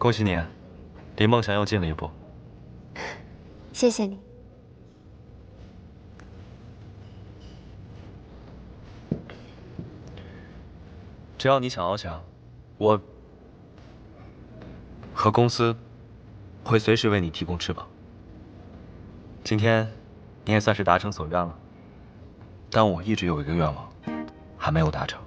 恭喜你，离梦想又近了一步。谢谢你。只要你想翱翔，我和公司会随时为你提供翅膀。今天你也算是达成所愿了，但我一直有一个愿望还没有达成。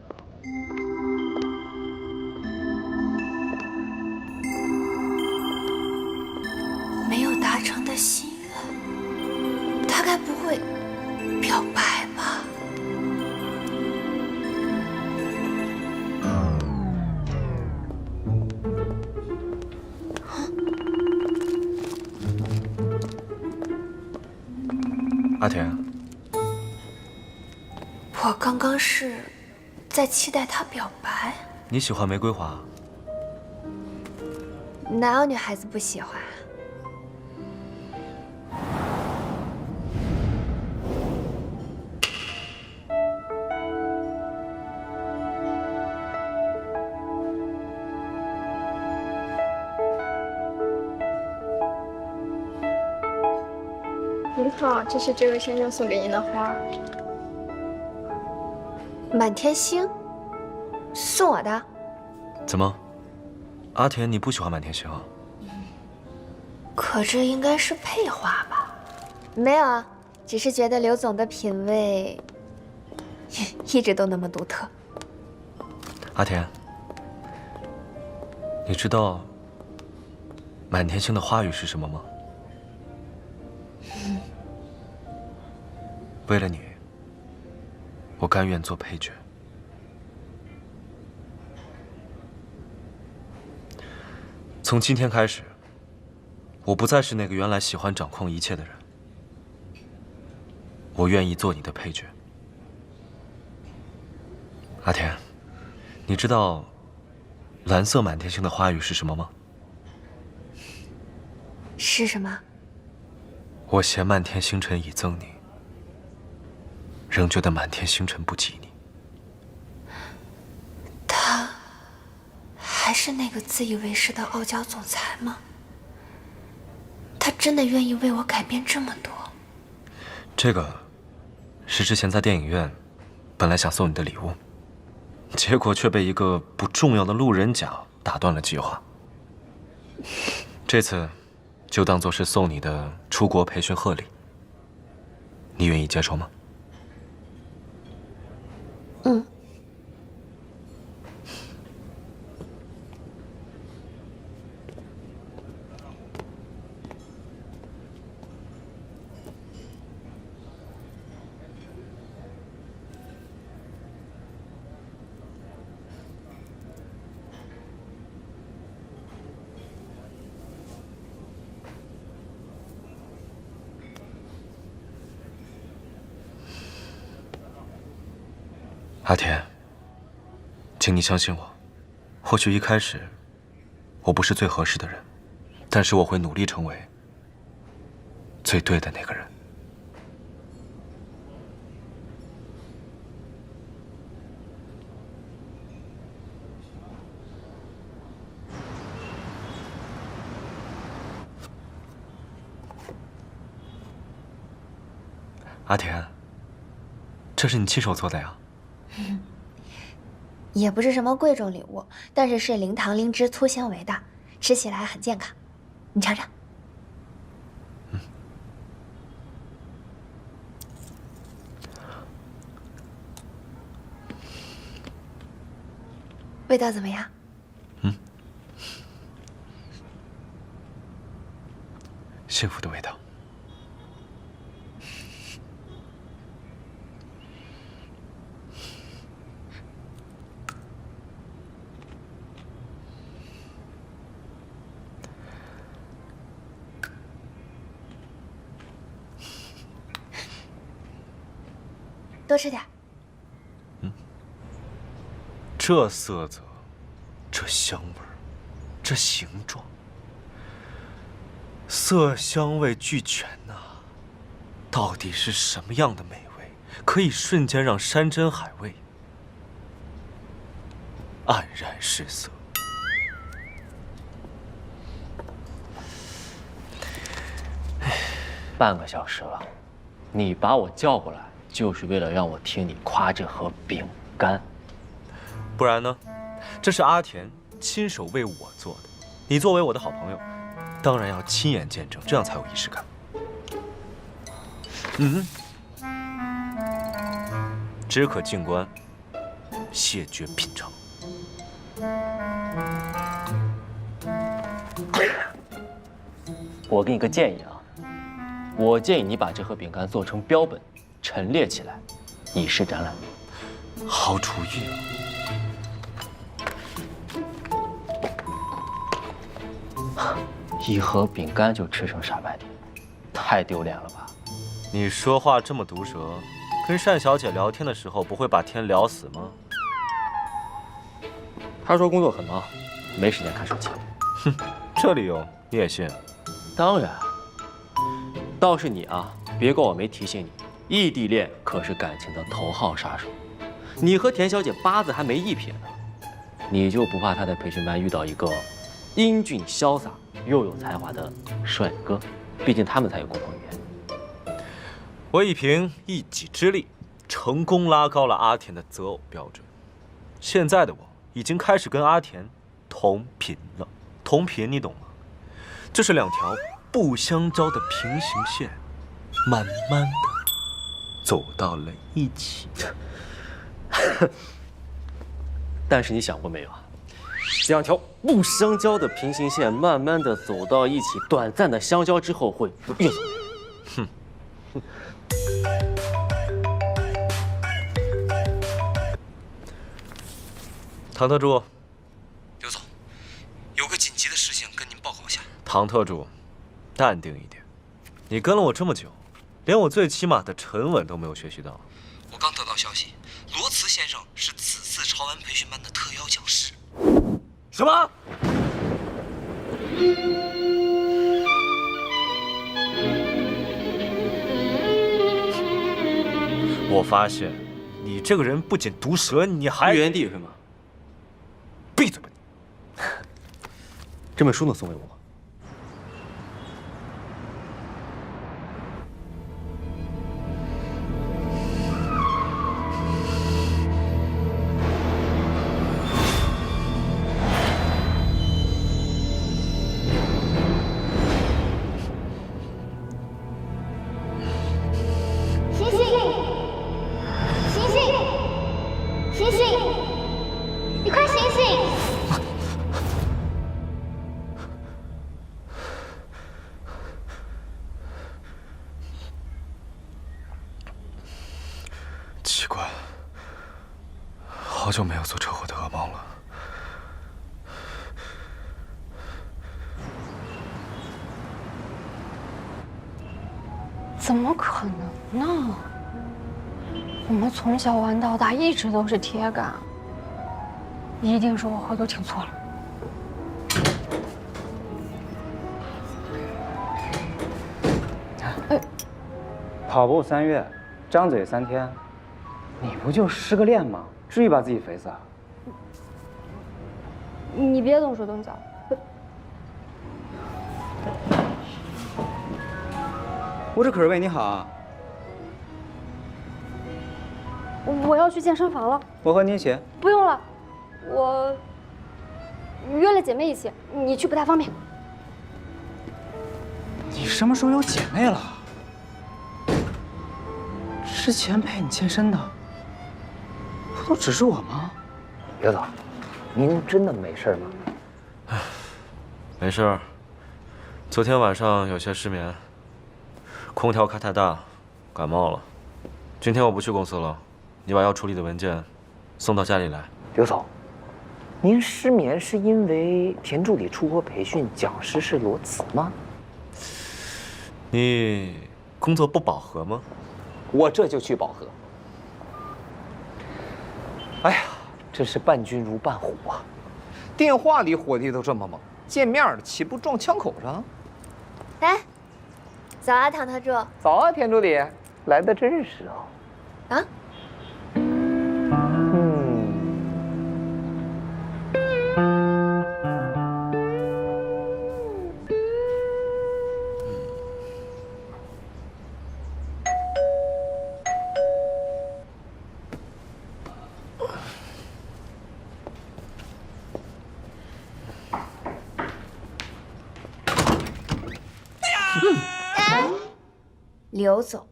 没有达成的心愿，他该不会表白吧？阿田，我刚刚是在期待他表白。你喜欢玫瑰花？哪有女孩子不喜欢？您好，这是这位先生送给您的花。满天星，送我的？怎么，阿田你不喜欢满天星啊？可这应该是配花吧？没有啊，只是觉得刘总的品味一直都那么独特。阿田，你知道满天星的花语是什么吗？为了你，我甘愿做配角。从今天开始，我不再是那个原来喜欢掌控一切的人。我愿意做你的配角。阿田，你知道蓝色满天星的花语是什么吗？是什么？我携漫天星辰以赠你，仍觉得满天星辰不及你。他还是那个自以为是的傲娇总裁吗？他真的愿意为我改变这么多？这个是之前在电影院本来想送你的礼物，结果却被一个不重要的路人甲打断了计划。这次就当作是送你的出国培训贺礼，你愿意接受吗？嗯。阿田，请你相信我，或许一开始我不是最合适的人，但是我会努力成为最对的那个人。阿田，这是你亲手做的呀？也不是什么贵重礼物，但是是零糖零脂粗纤维的，吃起来很健康。你尝尝。味道怎么样？幸福的味道。多吃点。这色泽，这香味儿，这形状，色香味俱全呐！到底是什么样的美味，可以瞬间让山珍海味黯然失色？半个小时了，你把我叫过来，就是为了让我听你夸这盒饼干。不然呢？这是阿田亲手为我做的，你作为我的好朋友，当然要亲眼见证，这样才有仪式感。只可静观，谢绝品尝。我给你个建议啊，我建议你把这盒饼干做成标本，陈列起来，以示展览。好主意啊！一盒饼干就吃成傻白甜，太丢脸了吧？你说话这么毒舌，跟单小姐聊天的时候不会把天聊死吗？她说工作很忙，没时间看手机。哼，这理由你也信？当然。倒是你啊，别怪我没提醒你，异地恋可是感情的头号杀手。你和田小姐八字还没一撇呢，你就不怕她在培训班遇到一个英俊潇洒又有才华的帅哥？毕竟他们才有共同语言。我已凭一己之力，成功拉高了阿田的择偶标准。现在的我已经开始跟阿田同频了。同频你懂吗？这是两条不相交的平行线，慢慢的走到了一起。但是你想过没有啊？两条不相交的平行线慢慢的走到一起，短暂的相交之后会越走越远。唐特助，刘总，有个紧急的事情跟您报告下。唐特助，淡定一点。你跟了我这么久，连我最起码的沉稳都没有学习到。我刚得到消息，罗茨先生是此次潮玩培训班的特邀讲师。什么？我发现你这个人不仅毒舌，你还……原地是吗？闭嘴吧你！这本书能送给我吗？奇怪，好久没有做车祸的噩梦了。怎么可能呢？我们从小玩到大，一直都是铁杆。一定是我回头听错了。跑步3月，张嘴3天，你不就失个恋吗？至于把自己肥死啊？你别动手动脚。我这可是为你好啊！我要去健身房了。我和你一起。不用了，我约了姐妹一起，你去不太方便。你什么时候有姐妹了？之前陪你健身的，不都只是我吗？刘总，您真的没事吗？没事儿，昨天晚上有些失眠，空调开太大，感冒了。今天我不去公司了，你把要处理的文件送到家里来。刘总，您失眠是因为田助理出国培训，讲师是罗茨吗？你工作不饱和吗？我这就去饱和。哎呀，真是伴君如伴虎啊！电话里火力都这么猛，见面了岂不撞枪口上？哎，早啊，唐特助。早啊，田助理，来的真是时候。啊？刘总，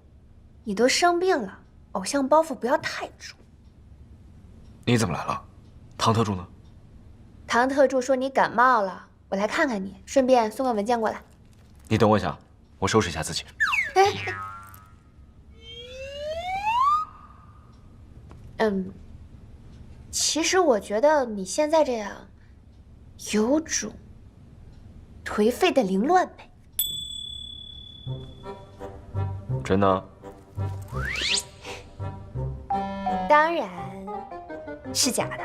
你都生病了，偶像包袱不要太重。你怎么来了？唐特助呢？唐特助说你感冒了，我来看看你，顺便送个文件过来。你等我一下，我收拾一下自己。其实我觉得你现在这样，有种颓废的凌乱美。真的？当然是假的，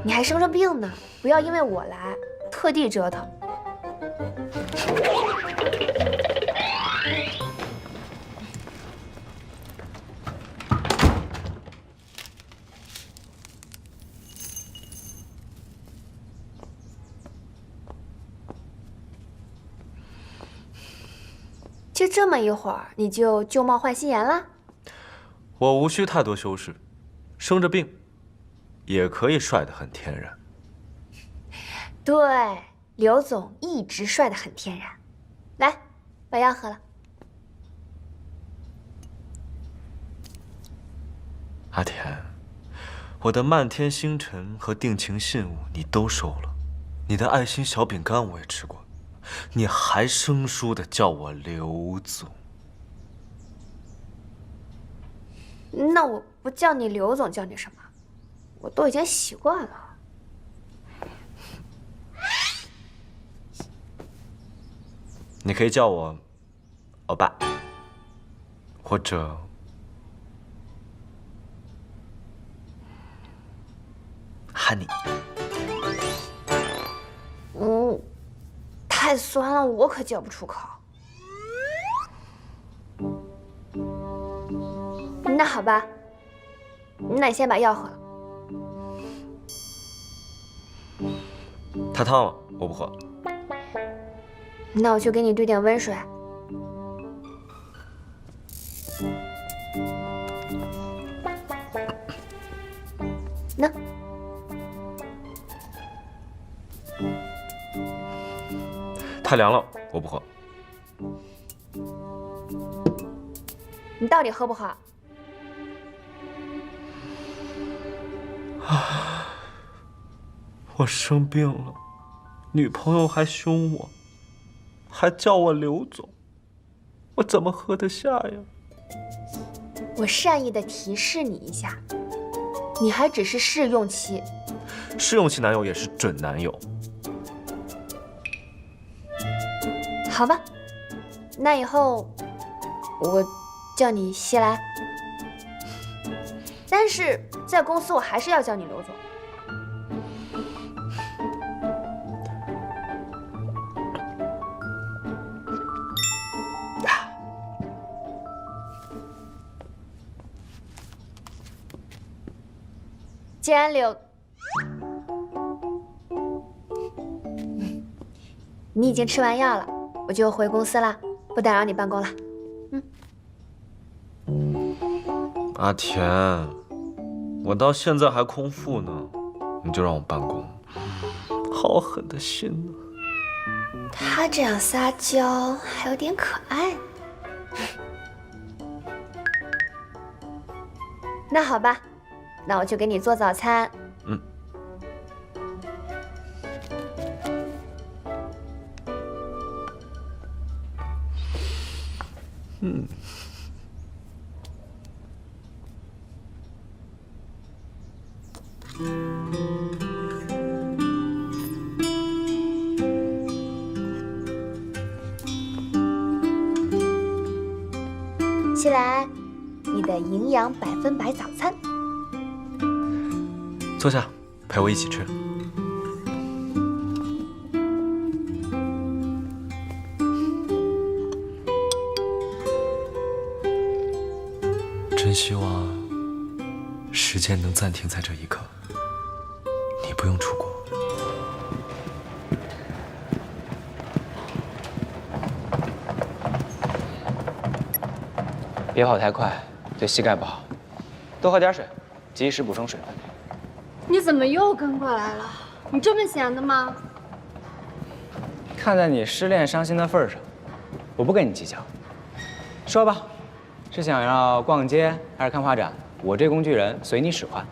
你还生着病呢，不要因为我来特地折腾。就这么一会儿，你就旧貌换新颜了？我无需太多修饰，生着病，也可以帅得很天然。对，刘总一直帅得很天然。来，把药喝了。阿田，我的漫天星辰和定情信物你都收了，你的爱心小饼干我也吃过，你还生疏的叫我刘总。那我不叫你刘总，叫你什么？我都已经习惯了。你可以叫我欧巴，或者Honey。太酸了，我可叫不出口。那好吧，那你先把药喝了。太烫了，我不喝。那我去给你兑点温水。那。太凉了，我不喝。你到底喝不喝？我生病了，女朋友还凶我，还叫我刘总，我怎么喝得下呀？我善意的提示你一下，你还只是试用期。试用期男友也是准男友。好吧，那以后我叫你西来，但是在公司我还是要叫你刘总。既然你已经吃完药了，我就回公司了，不打扰你办公了。阿田，我到现在还空腹呢，你就让我办公，好狠的心呢。他这样撒娇还有点可爱。那好吧，那我就给你做早餐。西来，你的营养100%早餐。坐下，陪我一起吃。真希望时间能暂停在这一刻，你不用出国。别跑太快，对膝盖不好。多喝点水，及时补充水分。你怎么又跟过来了？你这么闲的吗？看在你失恋伤心的份上，我不跟你计较。说吧，是想要逛街还是看画展？我这工具人随你使唤。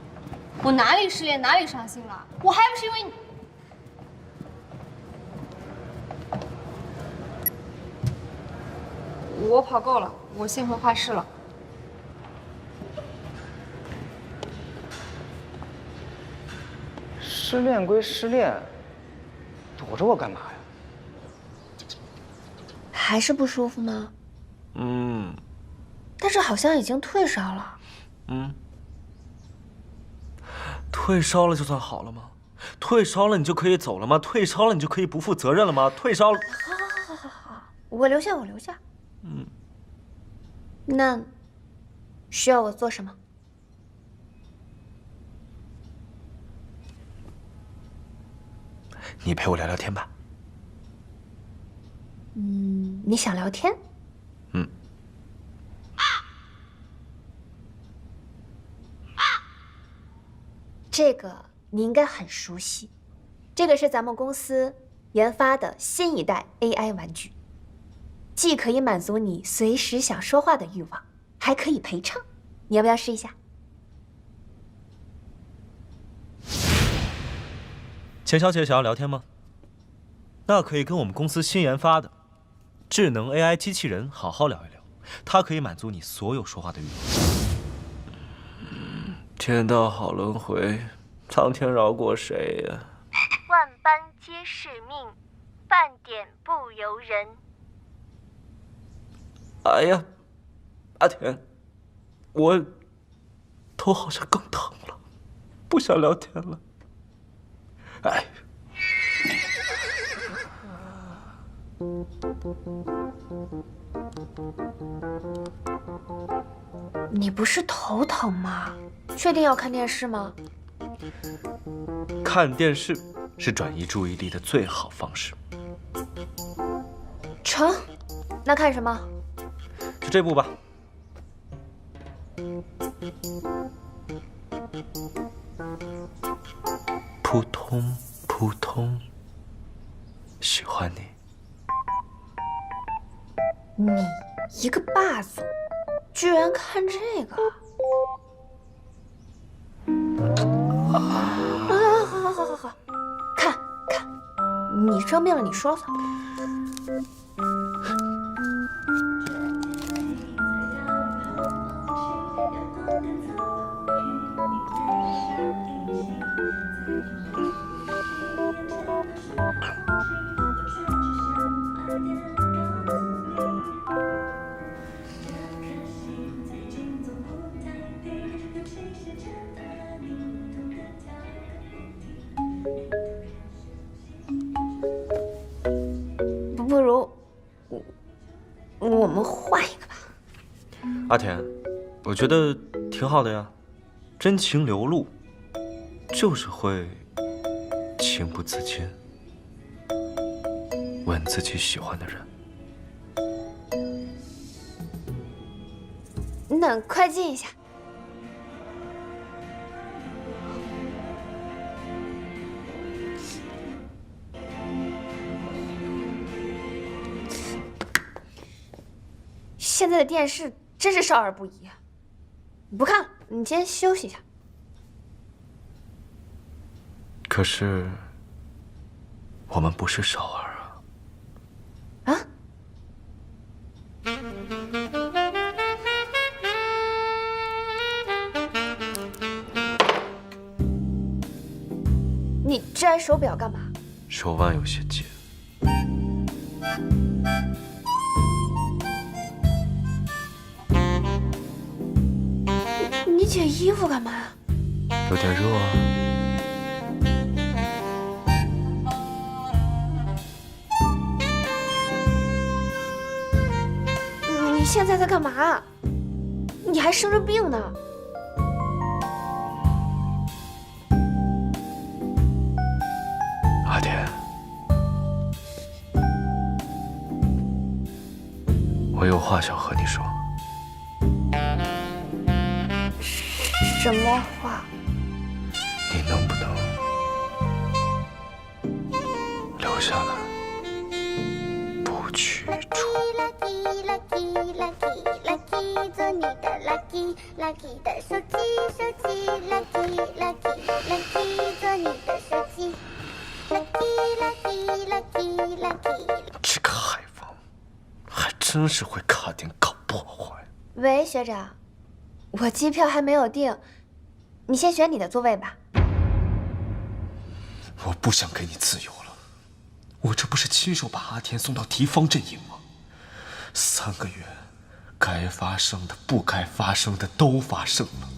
我哪里失恋哪里伤心了？我还不是因为你。我跑够了，我先回画室了。失恋归失恋，躲着我干嘛呀？还是不舒服吗？但是好像已经退烧了。退烧了就算好了吗？退烧了你就可以走了吗？退烧了你就可以不负责任了吗？退烧了，好，我留下。那需要我做什么？你陪我聊聊天吧。你想聊天？这个你应该很熟悉，这个是咱们公司研发的新一代 AI 玩具，既可以满足你随时想说话的欲望，还可以陪唱。你要不要试一下？钱小姐想要聊天吗？那可以跟我们公司新研发的智能 AI 机器人好好聊一聊，它可以满足你所有说话的欲望。天道好轮回，苍天饶过谁呀？万般皆是命，半点不由人。哎呀，阿田，我头好像更疼了，不想聊天了。哎。你不是头疼吗？确定要看电视吗？看电视是转移注意力的最好方式。成，那看什么？就这部吧。扑通扑通，喜欢你。你一个霸总，居然看这个？好，看，你生病了你说说。不如我们换一个吧。阿田，我觉得挺好的呀，真情流露，就是会情不自禁吻自己喜欢的人。那快进一下。现在的电视真是少儿不宜，不看了，你先休息一下。可是，我们不是少儿啊。啊？你摘手表干嘛？手腕有些紧。你解衣服干嘛？有点热啊。你现在在干嘛？你还生着病呢。阿田，我有话想和你说。什么话？你能不能留下来，不去住？ lucky lucky 的手机，手机 lucky lucky lucky 做你的手机 lucky lucky lucky lucky。这个海王还真是会卡点搞破坏。喂，学长，我机票还没有订，你先选你的座位吧。我不想给你自由了，我这不是亲手把阿田送到敌方阵营吗？3个月，该发生的、不该发生的都发生了。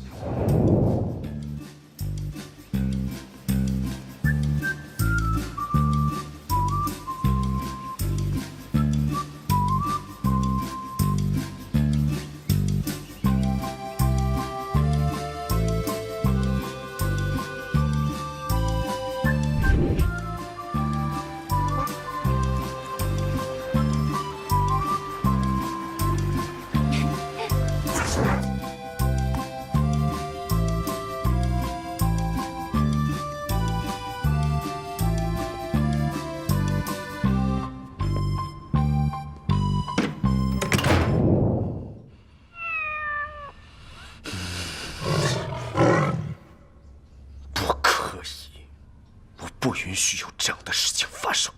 不允许有这样的事情发生。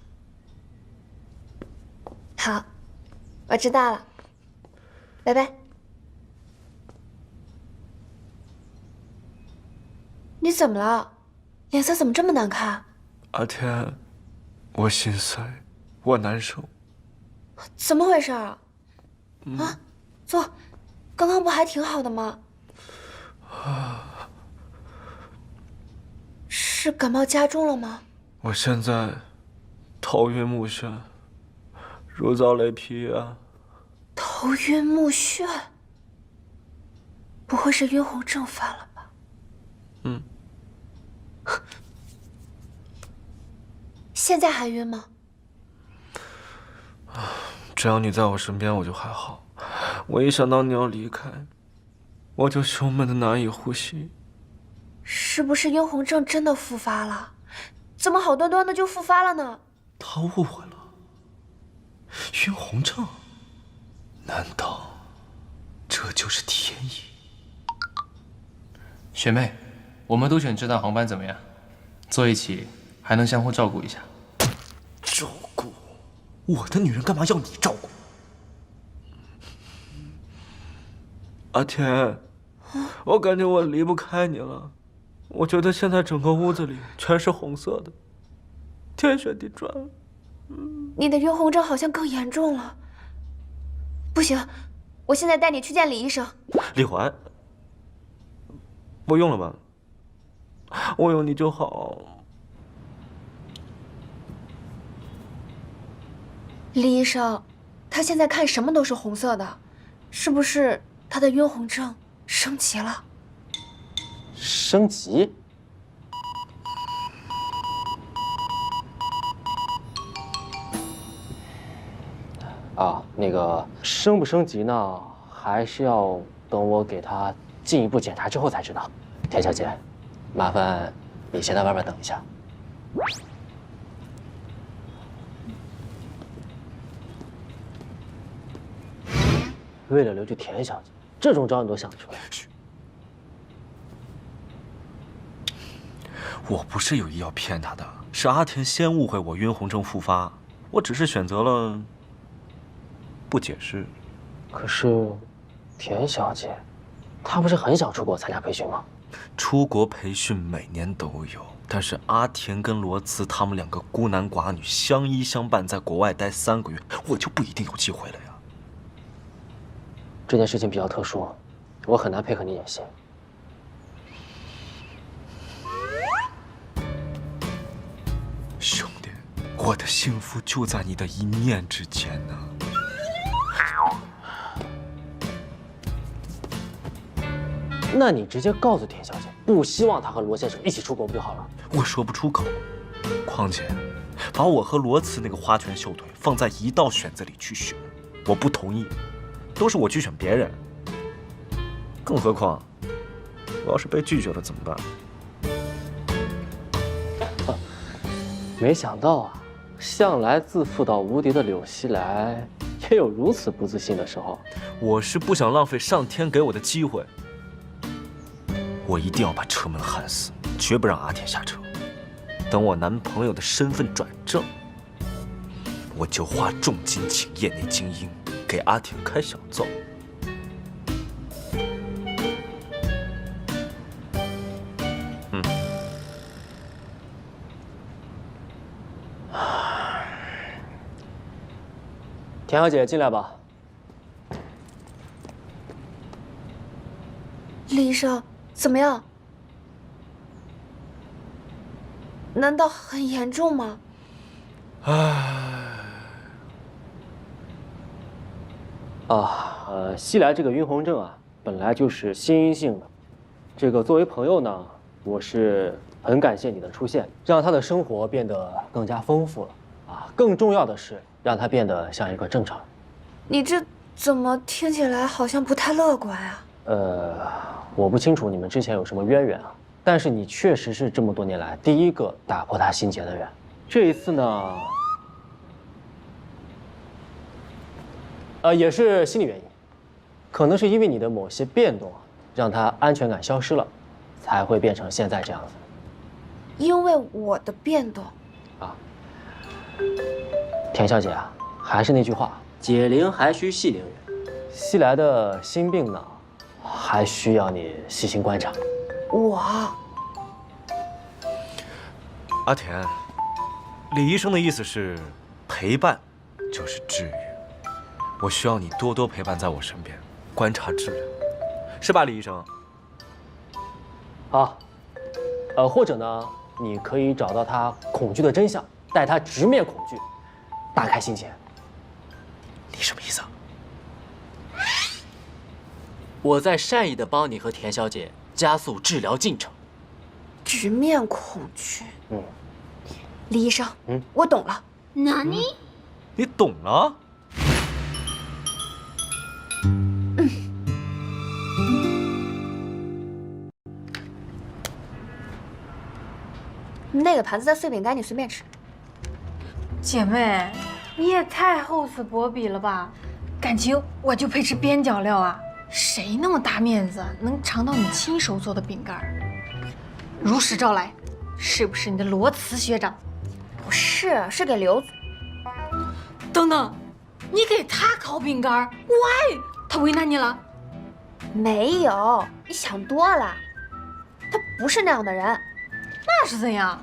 好，我知道了，拜拜。你怎么了？脸色怎么这么难看？阿天，我心塞，我难受。怎么回事啊？啊，坐，刚刚不还挺好的吗？是感冒加重了吗？我现在头晕目眩，如遭雷劈啊！头晕目眩，不会是晕红症犯了吧？嗯。现在还晕吗？只要你在我身边，我就还好。我一想到你要离开，我就胸闷的难以呼吸。是不是晕红症真的复发了？怎么好端端的就复发了呢？他误会了。晕红症？难道这就是天意？学妹，我们都选这趟航班怎么样？坐一起还能相互照顾一下。照顾？我的女人干嘛要你照顾？阿天，我感觉我离不开你了。我觉得现在整个屋子里全是红色的，天旋地转。你的晕红症好像更严重了。不行，我现在带你去见李医生。李环，不用了吧？我有你就好。李医生，他现在看什么都是红色的，是不是他的晕红症升级了？升级？啊，那个升不升级呢？还是要等我给他进一步检查之后才知道。田小姐，麻烦你先在外边等一下。为了留住田小姐，这种招你都想得出来？我不是有意要骗他的，是阿田先误会我晕红症复发，我只是选择了不解释。可是，田小姐，她不是很想出国参加培训吗？出国培训每年都有，但是阿田跟罗兹他们2个孤男寡女相依相伴，在国外待3个月，我就不一定有机会了呀。这件事情比较特殊，我很难配合你演戏。兄弟，我的幸福就在你的一念之间呢。那你直接告诉田小姐，不希望她和罗先生一起出国不就好了？我说不出口。况且，把我和罗茨那个花拳绣腿放在一道选择里去选，我不同意。都是我去选别人，更何况，我要是被拒绝了怎么办？没想到啊，向来自负到无敌的柳熙来，也也有如此不自信的时候。我是不想浪费上天给我的机会，我一定要把车门焊死，绝不让阿田下车。等我男朋友的身份转正，我就花重金请业内精英给阿田开小灶。田小姐，进来吧。李医生，怎么样？难道很严重吗？西来这个晕红症啊，本来就是心因性的。这个作为朋友呢，我是很感谢你的出现，让他的生活变得更加丰富了啊。更重要的是，让他变得像一个正常人。你这怎么听起来好像不太乐观啊？我不清楚你们之前有什么渊源啊，但是你确实是这么多年来第一个打破他心结的人。这一次呢，也是心理原因，可能是因为你的某些变动啊，让他安全感消失了，才会变成现在这样子。因为我的变动啊，田小姐啊，还是那句话，解铃还需系铃人。西来的心病呢，还需要你细心观察。阿田，李医生的意思是，陪伴就是治愈。我需要你多多陪伴在我身边，观察治疗，是吧，李医生？好，或者呢，你可以找到他恐惧的真相，带他直面恐惧，打开心结。你什么意思啊？我在善意的帮你和田小姐加速治疗进程。直面恐惧。李医生，我懂了。哪里？你懂了？那个盘子的碎饼干你随便吃。姐妹，你也太厚此薄彼了吧？感情我就配吃边角料啊？谁那么大面子，能尝到你亲手做的饼干？如实招来，是不是你的罗茨学长？不是，是给刘子。等等，你给他烤饼干 ？Why？ 他为难你了？没有，你想多了。他不是那样的人。那是怎样？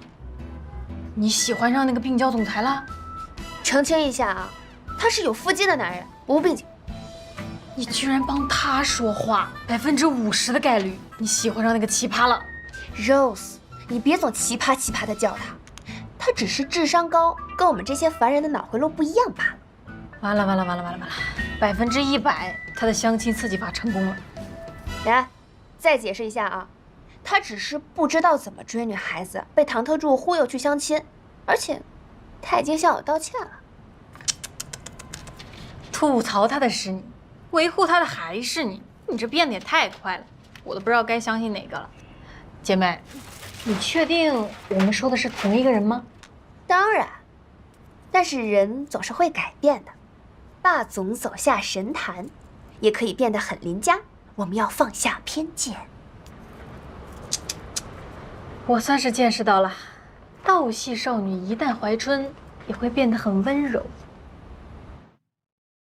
你喜欢上那个病娇总裁了？澄清一下啊，他是有腹肌的男人，不病娇。你居然帮他说话，50%的概率你喜欢上那个奇葩了。Rose， 你别总奇葩奇葩的叫他，他只是智商高，跟我们这些凡人的脑回路不一样罢了。完了，100%，他的相亲刺激法成功了。来，再解释一下啊，他只是不知道怎么追女孩子，被唐特助忽悠去相亲，而且他已经向我道歉了。吐槽他的是你，维护他的还是你，你这变得也太快了，我都不知道该相信哪个了。姐妹，你确定我们说的是同一个人吗？当然，但是人总是会改变的。霸总走下神坛，也可以变得很邻家。我们要放下偏见。我算是见识到了，道系少女一旦怀春，也会变得很温柔。